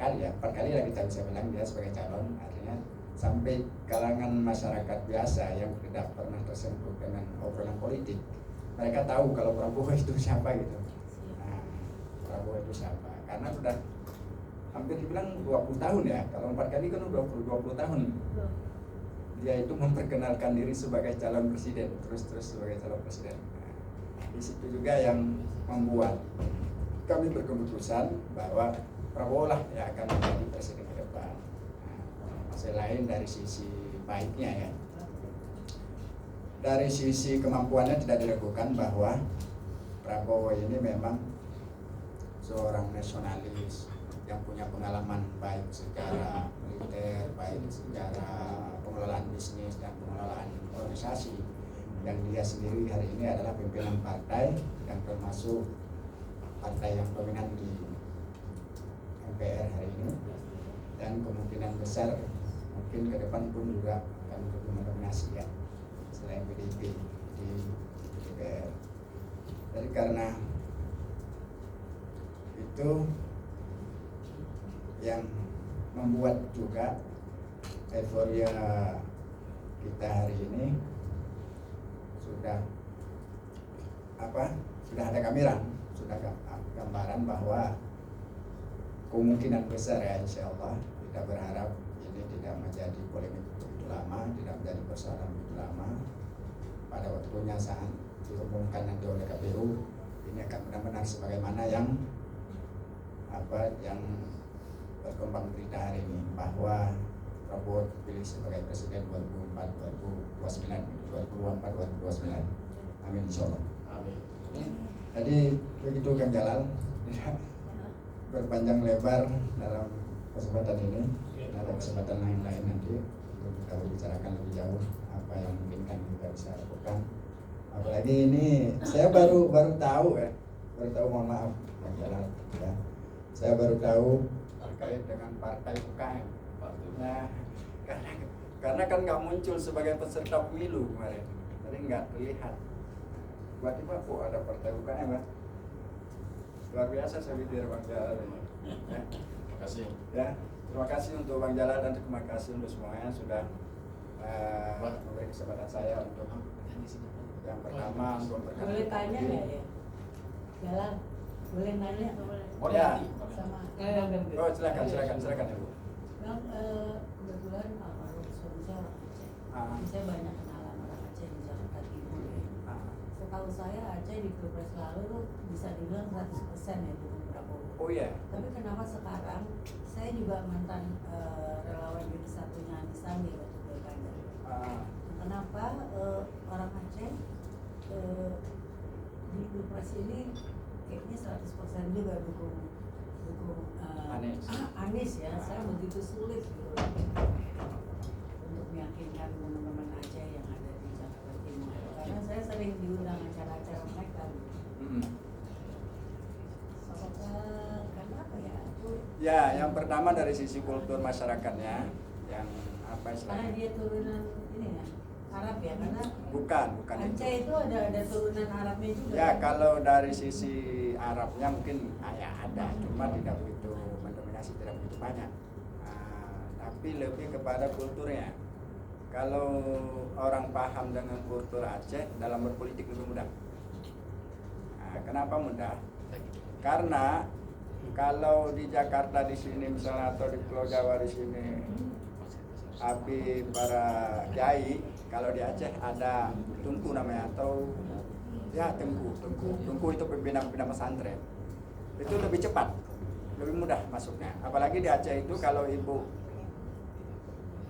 kali lah kita bisa bilang dia sebagai calon, artinya sampai kalangan masyarakat biasa yang tidak pernah tersentuh dengan obrolan politik, mereka tahu kalau Prabowo itu siapa gitu. Nah, Prabowo itu siapa? Karena sudah hampir dibilang 20 tahun ya, kalau 4 kali kan udah 20 tahun. Dia itu memperkenalkan diri sebagai calon presiden, terus sebagai calon presiden. Nah, di situ juga yang membuat kami berkeputusan bahwa Prabowo lah yang akan menjadi presiden ke depan. Nah, selain dari sisi baiknya ya, dari sisi kemampuannya tidak diragukan bahwa Prabowo ini memang seorang nasionalis yang punya pengalaman baik secara militer, baik secara pengelolaan bisnis dan pengelolaan organisasi. Dan dia sendiri hari ini adalah pimpinan partai yang termasuk partai yang dominan di MPR hari ini, dan kemungkinan besar mungkin ke depan pun juga akan lebih mendominasi ya selain PDIP di DPR. Jadi karena itu yang membuat juga euforia kita hari ini sudah ada gambaran bahwa kemungkinan besar ya insya Allah kita berharap ini tidak menjadi polemik begitu lama, tidak menjadi persoalan begitu lama. Pada waktunya saat diumumkan nanti oleh KPU ini akan benar-benar sebagaimana yang berkembang berita hari ini bahwa Prabowo terpilih sebagai presiden 2024-2029. Amin insyaallah. Amin. Jadi begitu Kang Jalal, tidak berpanjang lebar dalam kesempatan ini. Ada kesempatan lain nanti untuk kita bicarakan lebih jauh apa yang mungkin kita bisa lakukan. Apalagi ini saya baru tahu mohon maaf Kang Jalal ya. Saya baru tahu terkait dengan partai UKM. Nah, karena kan nggak muncul sebagai peserta pemilu kemarin, jadi nggak terlihat. Tiba-tiba kok ada partai UKM ya? Luar biasa saya pikir Bang Jalal ini. Ya. Terima kasih. Ya, terima kasih untuk Bang Jalal dan terima kasih untuk semuanya sudah memberi kesempatan saya untuk yang pertama untuk Boleh tanya nggak ya? Jalan, boleh nanya? Oh ya. Sama. Oh silakan Ibu. Bang, kebetulan almarhum suami saya orang Aceh. Jadi saya banyak kenalan orang Aceh di Jakarta Timur ya. Setahu saya Aceh di Pilpres lalu tuh bisa dibilang 100% ya dukung Prabowo. Oh iya. Tapi kenapa sekarang saya juga mantan relawan jadi satunya Anies Sandi waktu pilkada. Kenapa orang Aceh di Pilpres ini kayaknya 100% juga dukung Anies ya. Saya begitu sulit gitu untuk meyakinkan teman-teman Aceh yang ada di Jakarta Timur karena saya sering diundang acara-acara mereka gitu. Karena apa ya? Ya, yang pertama dari sisi kultur masyarakatnya yang apa Karena istilahnya? dia turunan ini ya Arab ya, karena Bukan Aceh itu ada turunan Arabnya juga. Ya, kan? kalau dari sisi Arabnya mungkin ya ada, cuma tidak begitu mendominasi, tidak begitu banyak. Tapi lebih kepada kulturnya. Kalau orang paham dengan kultur Aceh dalam berpolitik lebih mudah. Kenapa mudah? Karena kalau di Jakarta di sini misalnya atau di Pulau Jawa di sini, para kiai, kalau di Aceh ada tungku namanya atau ya tungku itu pimpinan pesantren. Itu lebih cepat, lebih mudah masuknya. Apalagi di Aceh itu kalau ibu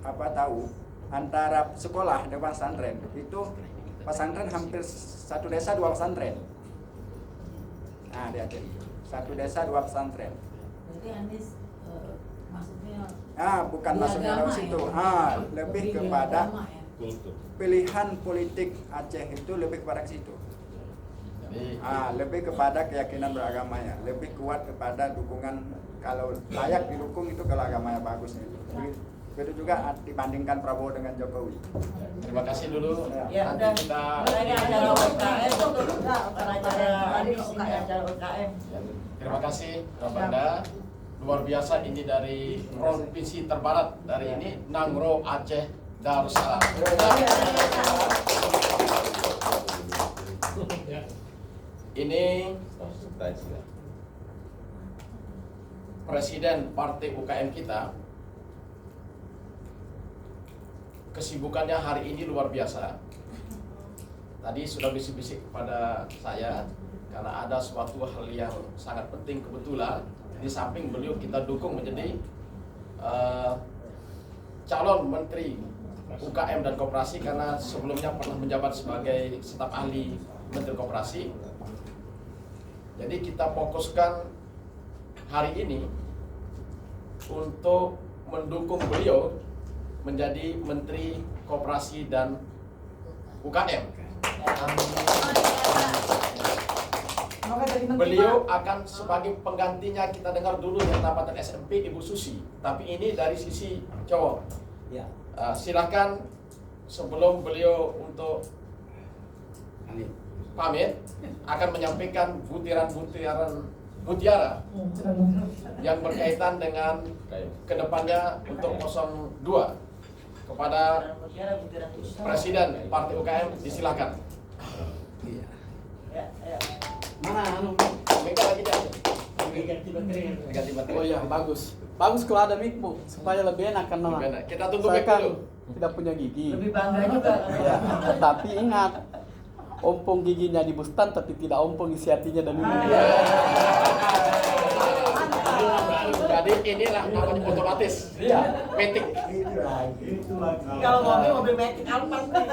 tahu antara sekolah dengan pesantren itu pesantren hampir satu desa 2 pesantren. Nah di Aceh satu desa 2 pesantren. Berarti Anies maksudnya Bukan di masuknya agama lewat situ. ya? Lebih di kepada agama ya? pilihan politik Aceh itu lebih kepada ke situ. Lebih kepada keyakinan beragamanya, lebih kuat kepada dukungan kalau layak didukung itu kalau agamanya bagus itu. Begitu juga dibandingkan Prabowo dengan Jokowi. Terima kasih dulu. Ya, Nanti udah. kita Lagi acara UKM acara UKM. terima kasih Banda. Luar biasa ini dari provinsi terbarat dari ini Nangro Aceh Darussalam. Ini Presiden Partai UKM kita. Kesibukannya hari ini luar biasa. Tadi sudah bisik-bisik kepada saya karena ada suatu hal yang sangat penting kebetulan di samping beliau kita dukung menjadi calon menteri UKM dan Koperasi karena sebelumnya pernah menjabat sebagai staf ahli Menteri Koperasi. Jadi kita fokuskan hari ini untuk mendukung beliau menjadi Menteri Koperasi dan UKM. Beliau akan sebagai penggantinya, kita dengar dulu yang jabatan SMP Ibu Susi, tapi ini dari sisi cowok. Silakan sebelum beliau untuk pamit akan menyampaikan butiran-butiran Mutiara yang berkaitan dengan kedepannya untuk 02 kepada Presiden Partai UKM disilakan. Mana anu? Mereka lagi aja. Ganti baterai. Oh iya, bagus. Bagus kalau ada mic, Bu, supaya lebih enak kan, Mama. Lebih enak. Kita tunggu Saya mic kan dulu. tidak punya gigi. Lebih bangga juga. Ya, tapi ingat, ompong giginya di bustan tapi tidak ompong isi hatinya dan ini. Jadi inilah namanya otomatis. Iya. Metik. Kalau mobil metik Alphard nih.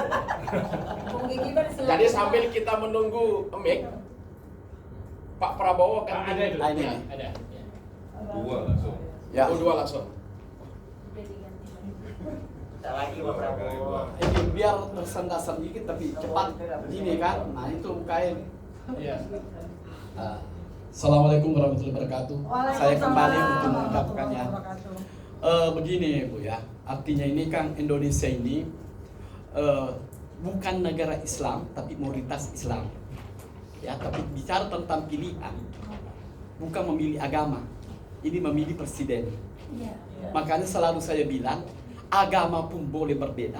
Gigi bersih. Jadi sambil kita menunggu mic, Pak Prabowo kan Ada itu. Ah, ini. Ada. Ya. dua langsung. Kita lagi Pak Prabowo. Ini biar tersendat sedikit tapi cepat ini kan. Nah, itu UKM. Iya. Assalamualaikum warahmatullahi wabarakatuh. Saya kembali untuk mengucapkannya. Begini Bu ya, artinya ini kan Indonesia ini bukan negara Islam tapi mayoritas Islam. Ya, tapi bicara tentang pilihan, bukan memilih agama, ini memilih presiden. Makanya selalu saya bilang, agama pun boleh berbeda,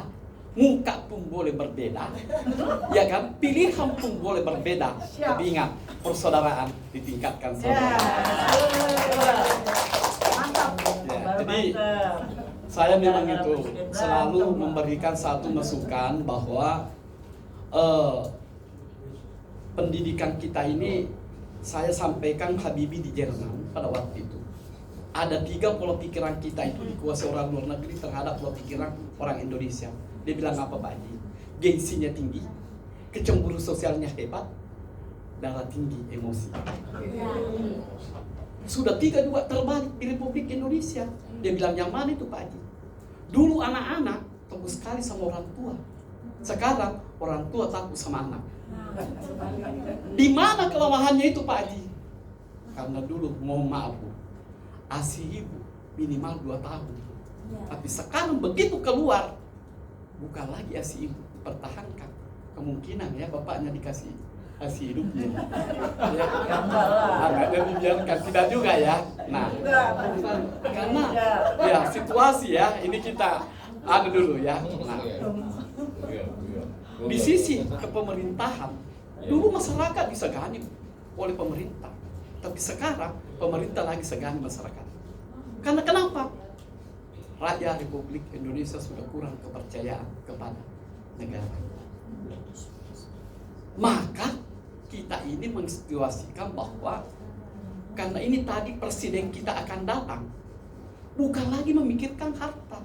muka pun boleh berbeda, ya kan? Pilihan pun boleh berbeda. Tapi ingat, persaudaraan ditingkatkan saudara. Mantap. Ya, jadi saya memang itu selalu memberikan satu masukan bahwa pendidikan kita ini, saya sampaikan Habibie di Jerman pada waktu itu. Ada 3 pola pikiran kita itu dikuasai orang luar negeri terhadap pola pikiran orang Indonesia. Dia bilang apa Pak Haji? Gengsinya tinggi, kecemburu sosialnya hebat, darah tinggi emosi. Sudah 3 juga terbalik di Republik Indonesia. Dia bilang yang mana itu Pak Haji? Dulu anak-anak takut sekali sama orang tua. Sekarang orang tua takut sama anak. Di mana kelemahannya itu Pak Haji? Karena dulu mohon maaf Bu, ASI ibu minimal 2 tahun. Tapi sekarang begitu keluar, bukan lagi ASI ibu, pertahankan. Kemungkinan ya bapaknya dikasih ASI hidupnya. Ya, agaknya dibiarkan, tidak juga ya. Nah, karena ya situasi ya, ini kita ada dulu ya. Nah, di sisi kepemerintahan, dulu masyarakat disegani oleh pemerintah, tapi sekarang pemerintah lagi segani masyarakat. Karena kenapa? Rakyat Republik Indonesia sudah kurang kepercayaan kepada negara. Maka kita ini mensituasikan bahwa karena ini tadi presiden kita akan datang, bukan lagi memikirkan harta,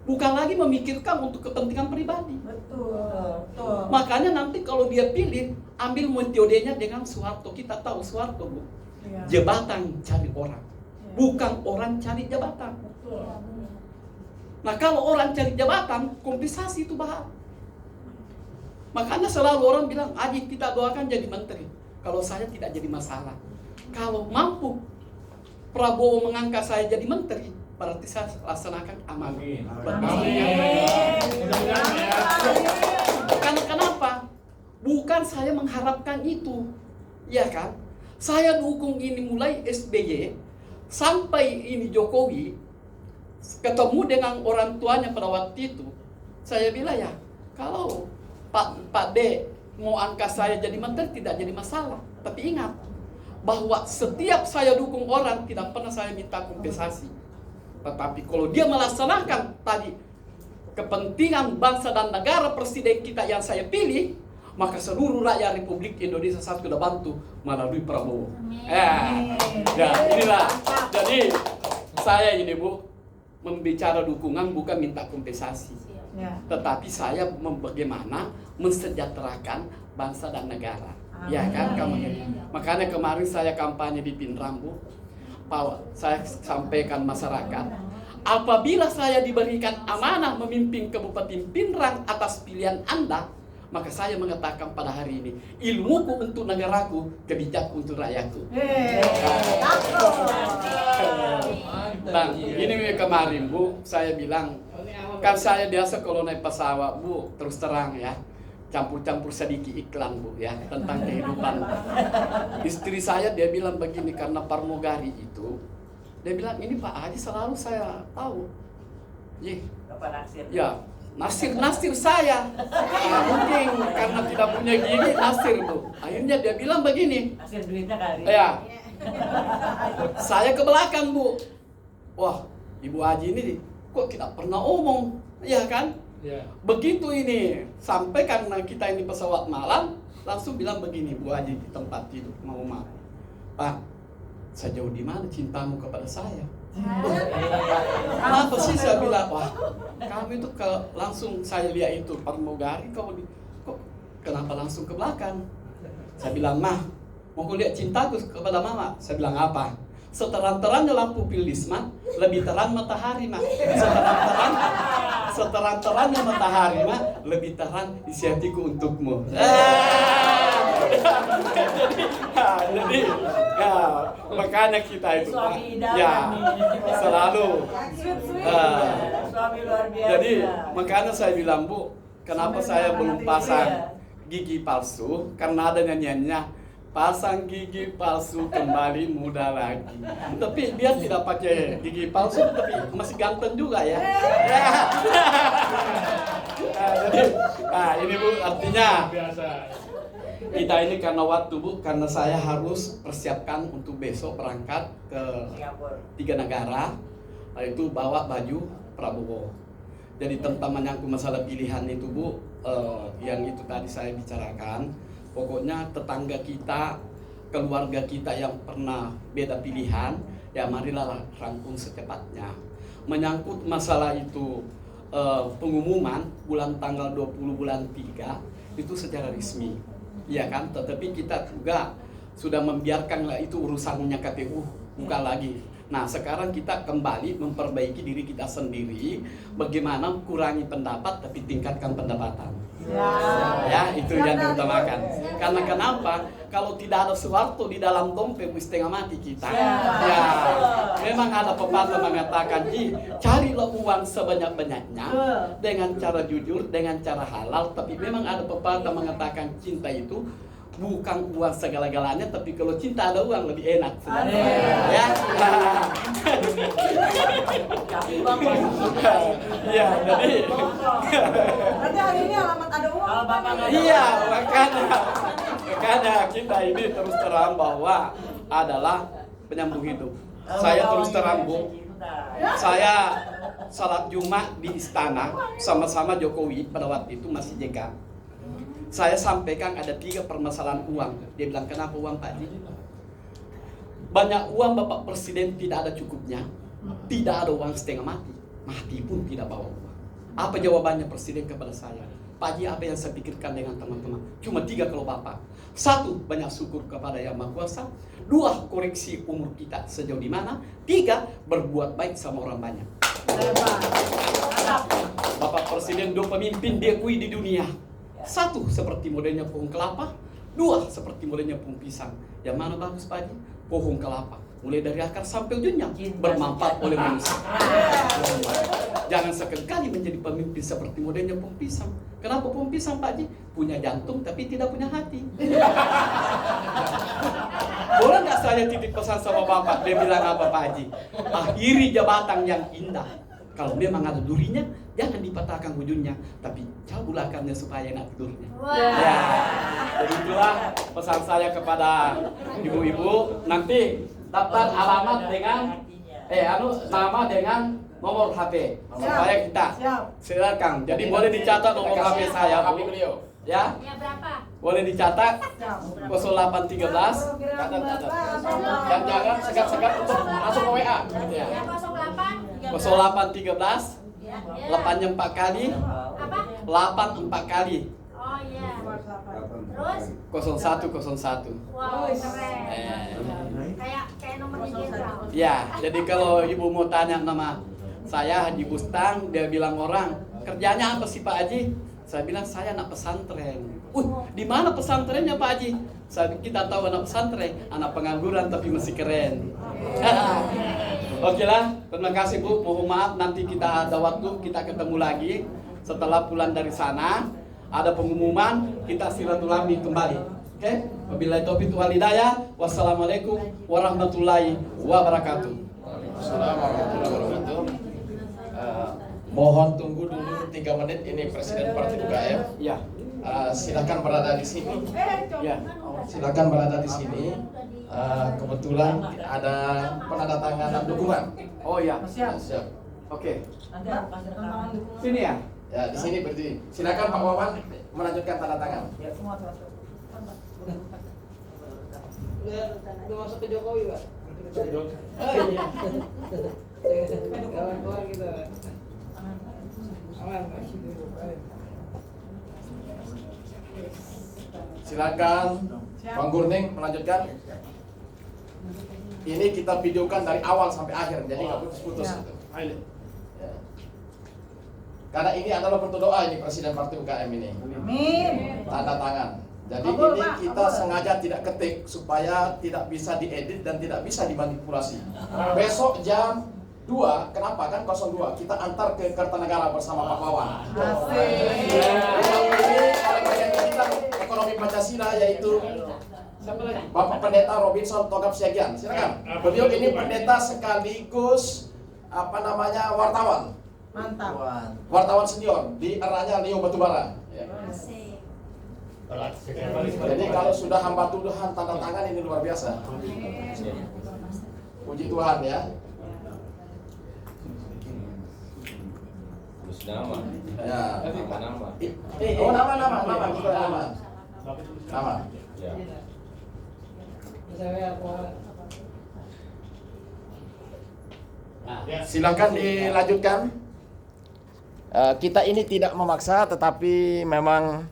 bukan lagi memikirkan untuk kepentingan pribadi. Betul. Makanya nanti kalau dia pilih, ambil metodenya dengan Soeharto. Kita tahu Soeharto Bu, jabatan cari orang, bukan orang cari jabatan. Nah kalau orang cari jabatan, kompensasi itu bahaya. Makanya selalu orang bilang, Aji kita doakan jadi menteri. Kalau saya tidak jadi masalah. Kalau mampu Prabowo mengangkat saya jadi menteri, berarti saya laksanakan amal. Karena kenapa? Bukan saya mengharapkan itu, ya kan? Saya dukung ini mulai SBY sampai ini Jokowi ketemu dengan orang tuanya pada waktu itu. Saya bilang ya, kalau Pak D mau angkat saya jadi menteri tidak jadi masalah. Tapi ingat bahwa setiap saya dukung orang tidak pernah saya minta kompensasi. Tetapi kalau dia melaksanakan tadi kepentingan bangsa dan negara presiden kita yang saya pilih, maka seluruh rakyat Republik Indonesia saya sudah bantu melalui Prabowo. Ya inilah. Jadi saya ini Bu membicara dukungan bukan minta kompensasi. Tetapi saya bagaimana mensejahterakan bangsa dan negara. Ya kan makanya kemarin saya kampanye di Pinrang Bu. Saya sampaikan masyarakat, apabila saya diberikan amanah memimpin Kabupaten Pinrang atas pilihan Anda, maka saya mengatakan pada hari ini, ilmuku untuk negaraku, kebijakku untuk rakyatku. Nah, ini kemarin Bu, saya bilang, kan saya biasa kalau naik pesawat Bu, terus terang ya, campur-campur sedikit iklan Bu ya tentang kehidupan. Istri saya dia bilang begini karena pramugari itu, dia bilang ini Pak Haji selalu saya tahu. Bapak naksir. Ya, nasir saya. Nah, mungkin karena tidak punya gigi nasir Bu. Akhirnya dia bilang begini. Naksir duitnya kali. Ya, saya ke belakang Bu. Wah, Ibu Haji ini kok tidak pernah omong, ya kan? Ya. Begitu ini sampai karena kita ini pesawat malam langsung bilang begini Bu Haji di tempat tidur mau Pak, sejauh di mana cintamu kepada saya? Kenapa sih saya bilang wah kamu itu langsung saya lihat itu pramugari kok kenapa langsung ke belakang? Saya bilang Mah mau kau lihat cintaku kepada Mama? Saya bilang apa? Seterang-terangnya lampu Pilisma lebih terang matahari Mah. Seterang-terangnya matahari Mah lebih terang isi hatiku untukmu. Jadi ya, makanya kita itu Pak, ya selalu Suami luar biasa. jadi makanya saya bilang Bu, kenapa saya belum pasang gigi palsu? Karena ada nyanyiannya pasang gigi palsu kembali muda lagi. Tapi dia tidak pakai gigi palsu, tapi masih ganteng juga ya. Jadi, ini Bu artinya Biasa. kita ini karena waktu Bu, karena saya harus persiapkan untuk besok berangkat ke Singapura. 3 negara, itu bawa baju Prabowo. Jadi tentang menyangkut masalah pilihan itu Bu, yang itu tadi saya bicarakan. Pokoknya tetangga kita, keluarga kita yang pernah beda pilihan, ya marilah rangkul secepatnya. Menyangkut masalah itu pengumuman bulan tanggal 20 bulan 3 itu secara resmi, ya kan? Tetapi kita juga sudah membiarkan itu urusannya KPU bukan lagi. Nah sekarang kita kembali memperbaiki diri kita sendiri, bagaimana kurangi pendapat tapi tingkatkan pendapatan. Ya itu yang diutamakan. Karena kenapa? Kalau tidak ada sesuatu di dalam dompet setengah mati kita. Ya memang ada pepatah mengatakan carilah uang sebanyak-banyaknya dengan cara jujur, dengan cara halal. Tapi memang ada pepatah mengatakan cinta itu bukan uang segala-galanya, tapi kalau cinta ada uang lebih enak. Ya. Iya, jadi. Berarti hari ini alamat ada uang. Kalau Bapak nggak ada Iya, uang. makanya kita ini terus terang bahwa adalah penyambung hidup. Saya terus terang Bu, saya salat Jumat di istana sama-sama Jokowi pada waktu itu masih JK. Saya sampaikan ada 3 permasalahan uang. Dia bilang kenapa uang Pak Haji? Banyak uang Bapak Presiden tidak ada cukupnya. Tidak ada uang setengah mati. Mati pun tidak bawa uang. Apa jawabannya Presiden kepada saya? Pak Haji apa yang saya pikirkan dengan teman-teman? Cuma 3 kalau Bapak. 1, banyak syukur kepada Yang Maha Kuasa. 2, koreksi umur kita sejauh di mana. 3, berbuat baik sama orang banyak. Bapak Presiden 2 pemimpin diakui di dunia. 1 seperti modelnya pohon kelapa, 2 seperti modelnya pohon pisang. Yang mana bagus Pak Haji? Pohon kelapa. Mulai dari akar sampai ujungnya bermanfaat oleh manusia. Jangan sekali menjadi pemimpin seperti modelnya pohon pisang. Kenapa pohon pisang Pak Haji? Punya jantung tapi tidak punya hati. Boleh nggak saya titip pesan sama Bapak? Dia bilang apa Pak Haji? Akhiri jabatan yang indah. Kalau memang ada durinya, jangan dipatahkan ujungnya, tapi cabul akarnya supaya enak tidurnya. Ya, jadi itulah pesan saya kepada ibu-ibu. Nanti daftar alamat dengan nama dengan nomor HP supaya kita silakan. Jadi boleh dicatat nomor HP saya Bu. Ya, boleh dicatat 0813 dan jangan segat-segat untuk langsung ke WA. Ya. 0813 8-nya 4 kali, 8 4 kali. Oh iya. Terus? 0101. Wow, keren. Kayak nomornya jenderal. Ya, jadi kalau ibu mau tanya nama saya Haji Bustang, dia bilang orang, kerjanya apa sih Pak Haji? Saya bilang saya anak pesantren. Di mana pesantrennya Pak Haji? Kita tahu anak pesantren, anak pengangguran tapi masih keren. Oke lah, terima kasih Bu. Mohon maaf nanti kita ada waktu kita ketemu lagi setelah pulang dari sana. ada pengumuman, kita silaturahmi kembali. Oke? Wabillahi taufiq wal hidayah. Wassalamualaikum warahmatullahi wabarakatuh. Assalamualaikum warahmatullahi wabarakatuh. Mohon tunggu dulu 3 menit, ini Presiden Partai UKM. Ya. Silakan berada di sini. Ya. Silakan berada di sini. Kebetulan ada penandatanganan dukungan. Oh ya. Siap. Oke. Nanti aku kasih rekaman. Sini ya. Ya, di sini berdiri. Silakan Pak Wawan melanjutkan tanda tangan. Ya, semua masuk. Udah masuk ke Jokowi, Pak. Oh iya. Kawan-kawan gitu. Aman, Pak. Silakan Bang Gurning melanjutkan. Ini kita videokan dari awal sampai akhir, jadi nggak putus-putus gitu. Ya. Karena ini adalah bentuk doa ini Presiden Partai UKM ini. Amin. Tanda tangan. Jadi Kabul, ini Pak, kita kabul. sengaja tidak ketik supaya tidak bisa diedit dan tidak bisa dimanipulasi. Besok jam 2, kenapa kan 02? Kita antar ke Kertanegara bersama Pak Wawan. Asik. Ini oleh bagian kita ekonomi Pancasila yaitu Bapak Pendeta Robinson Togap Siagian. Silakan. Beliau ini pendeta sekaligus wartawan. Mantap. Wartawan senior di eranya Rio Batubara. Ya. Asik. Jadi kalau sudah hamba Tuhan tanda tangan ini luar biasa. Puji Tuhan ya. Terus nama. Ya. Nama. Oh nama juga nama. Nama. Ya. Silakan dilanjutkan. Kita ini tidak memaksa, tetapi memang